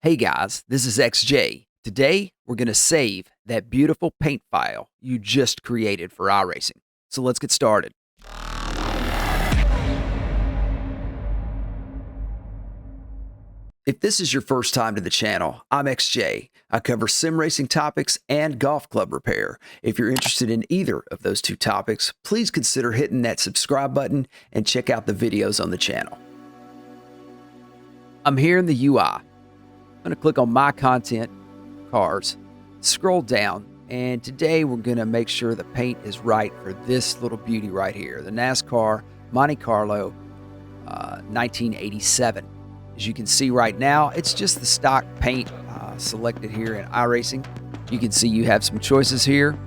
Hey guys, this is XJ. Today, we're going to save that beautiful paint file you just created for iRacing. So let's get started. If this is your first time to the channel, I'm XJ. I cover sim racing topics and golf club repair. If you're interested in either of those two topics, please consider hitting that subscribe button and check out the videos on the channel. I'm here in the UI. I'm going to click on My Content, Cars, scroll down, and today we're going to make sure the paint is right for this little beauty right here, the NASCAR Monte Carlo 1987. As you can see right now, it's just the stock paint selected here in iRacing. You can see you have some choices here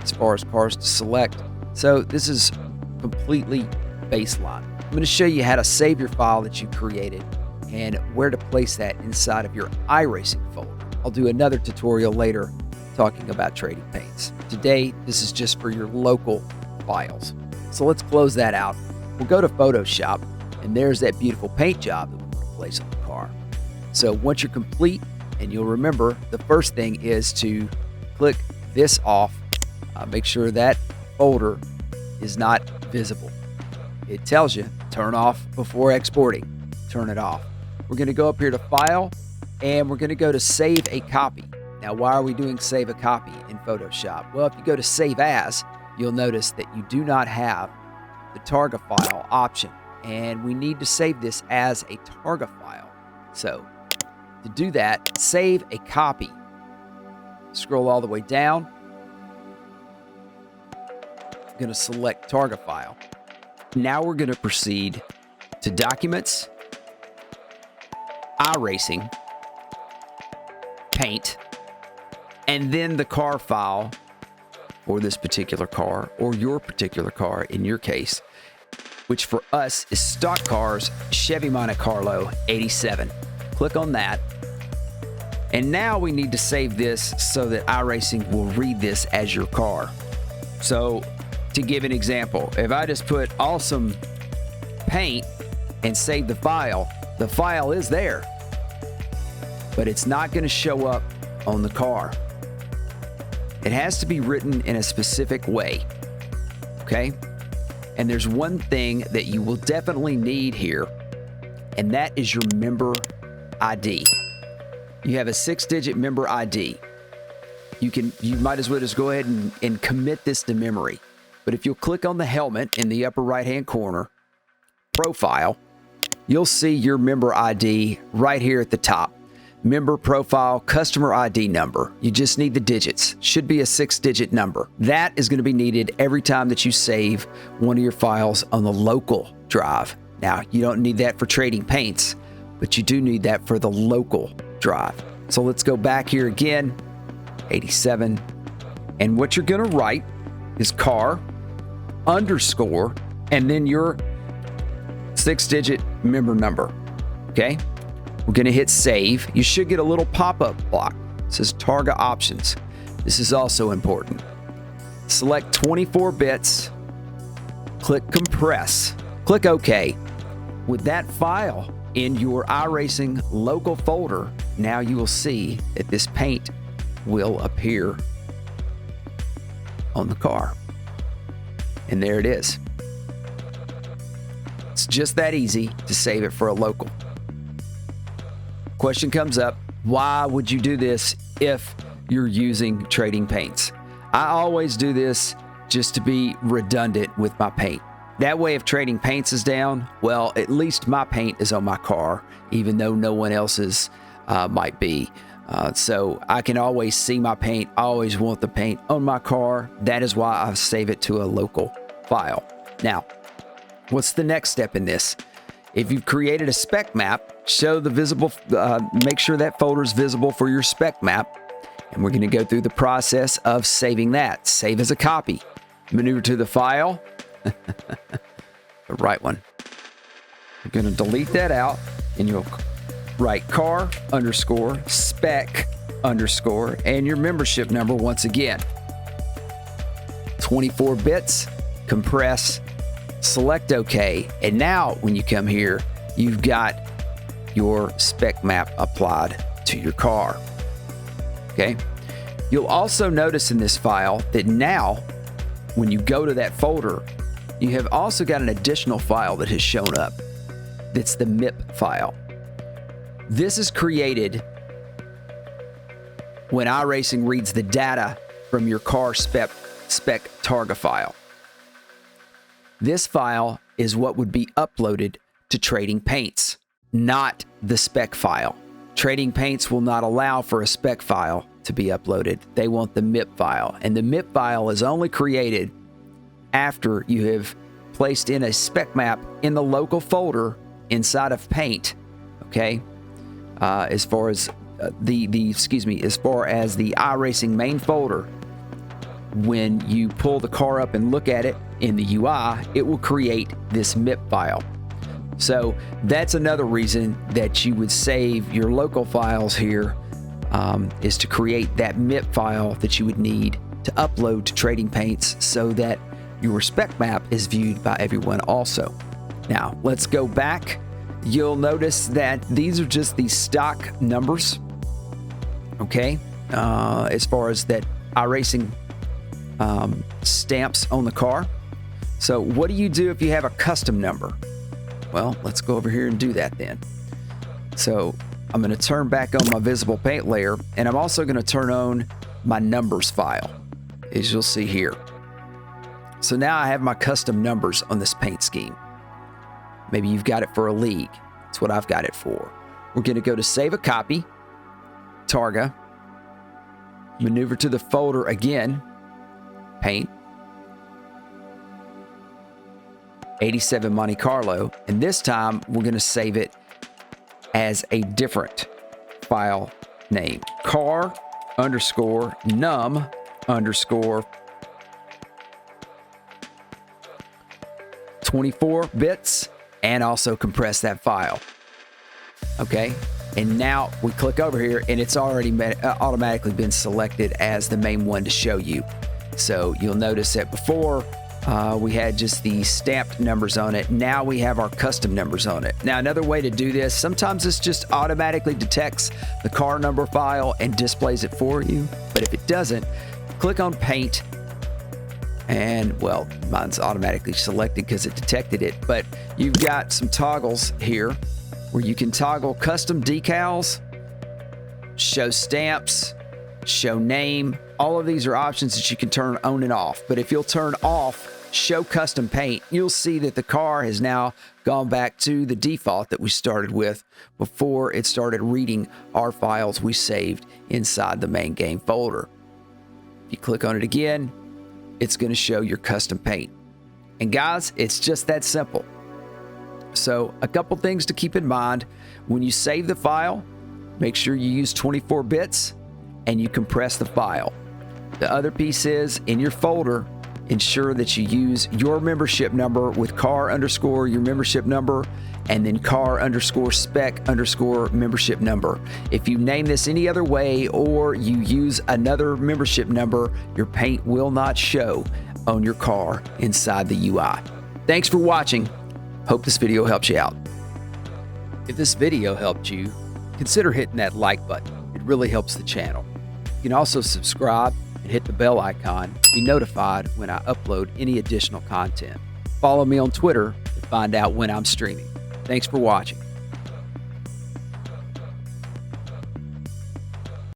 as far as cars to select. So this is completely baseline. I'm going to show you how to save your file that you created and where to place that inside of your iRacing folder. I'll do another tutorial later talking about trading paints. Today, this is just for your local files. So let's close that out. We'll go to Photoshop, and there's that beautiful paint job that we want to place on the car. So once you're complete, and you'll remember, the first thing is to click this off. Make sure that folder is not visible. It tells you, turn off before exporting. Turn it off. We're going to go up here to File, and we're going to go to Save a Copy. Now, why are we doing Save a Copy in Photoshop? Well, if you go to Save As, you'll notice that you do not have the Targa file option, and we need to save this as a Targa file. So, to do that, Save a Copy. Scroll all the way down. I'm going to select Targa file. Now we're going to proceed to Documents, iRacing, Paint, and then the car file for this particular car, or your particular car in your case, which for us is Stock Cars Chevy Monte Carlo 87. Click on that. And now we need to save this so that iRacing will read this as your car. So to give an example, if I just put awesome paint and save the file is there, but it's not going to show up on the car. It has to be written in a specific way, okay? And there's one thing that you will definitely need here, and that is your member ID. You have a 6-digit member ID. You might as well just go ahead and commit this to memory. But if you'll click on the helmet in the upper right-hand corner, Profile, you'll see your member ID right here at the top. Member Profile Customer ID number. You just need the digits. Should be a 6-digit number. That is going to be needed every time that you save one of your files on the local drive. Now, you don't need that for trading paints, but you do need that for the local drive. So let's go back here again, 87. And what you're going to write is car underscore and then your 6-digit member number. Okay? We're going to hit save. You should get a little pop-up block. It says Targa options. This is also important. Select 24 bits. Click compress. Click OK. With that file in your iRacing local folder, now you will see that this paint will appear on the car. And there it is. It's just that easy to save it for a local. Question comes up, why would you do this if you're using trading paints? I always do this just to be redundant with my paint. That way, if trading paints is down, well, at least my paint is on my car, even though no one else's might be. So I can always see my paint. I always want the paint on my car. That is why I save it to a local file. Now, what's the next step in this? If you've created a spec map, show the visible, make sure that folder is visible for your spec map. And we're going to go through the process of saving that. Save as a copy. Maneuver to the file. The right one. You're going to delete that out and you'll write car underscore spec underscore and your membership number once again. 24 bits, compress, select OK, and now when you come here, you've got your spec map applied to to your car. Okay. You'll also notice in this file that now, when you go to that folder, you have also got an additional file that has shown up. That's the MIP file. This is created when iRacing reads the data from your car spec targa file. This file is what would be uploaded to Trading Paints, not the spec file. Trading Paints will not allow for a spec file to be uploaded. They want the MIP file, and the MIP file is only created after you have placed in a spec map in the local folder inside of Paint. Okay, as far as as far as the iRacing main folder, when you pull the car up and look at it in the UI, it will create this MIP file. So that's another reason that you would save your local files here, is to create that MIP file that you would need to upload to Trading Paints so that your spec map is viewed by everyone also. Now, let's go back. You'll notice that these are just the stock numbers, okay, as far as that iRacing stamps on the car. So what do you do if you have a custom number? Well, let's go over here and do that then. So I'm going to turn back on my visible paint layer, and I'm also going to turn on my numbers file, as you'll see here. So now I have my custom numbers on this paint scheme. Maybe you've got it for a league. That's what I've got it for. We're going to go to Save a Copy, Targa, maneuver to the folder again, Paint, 87 Monte Carlo, and this time we're going to save it as a different file name, car underscore num underscore 24 bits, and also compress that file. Okay, and now we click over here and it's already automatically been selected as the main one to show you. So you'll notice that before we had just the stamped numbers on it. Now we have our custom numbers on it. Now, another way to do this, sometimes this just automatically detects the car number file and displays it for you. But if it doesn't, click on Paint, and well, mine's automatically selected because it detected it. But you've got some toggles here where you can toggle custom decals, show stamps, show name. All of these are options that you can turn on and off. But if you'll turn off Show Custom Paint, you'll see that the car has now gone back to the default that we started with before it started reading our files we saved inside the main game folder. If you click on it again, it's going to show your custom paint. And guys, it's just that simple. So a couple things to keep in mind when you save the file: make sure you use 24 bits and you compress the file. The other piece is, in your folder, ensure that you use your membership number with car underscore your membership number, and then car underscore spec underscore membership number. If you name this any other way or you use another membership number, your paint will not show on your car inside the UI. Thanks for watching. Hope this video helps you out. If this video helped you, consider hitting that like button. It really helps the channel. You can also subscribe and hit the bell icon to be notified when I upload any additional content. Follow me on Twitter to find out when I'm streaming. Thanks for watching.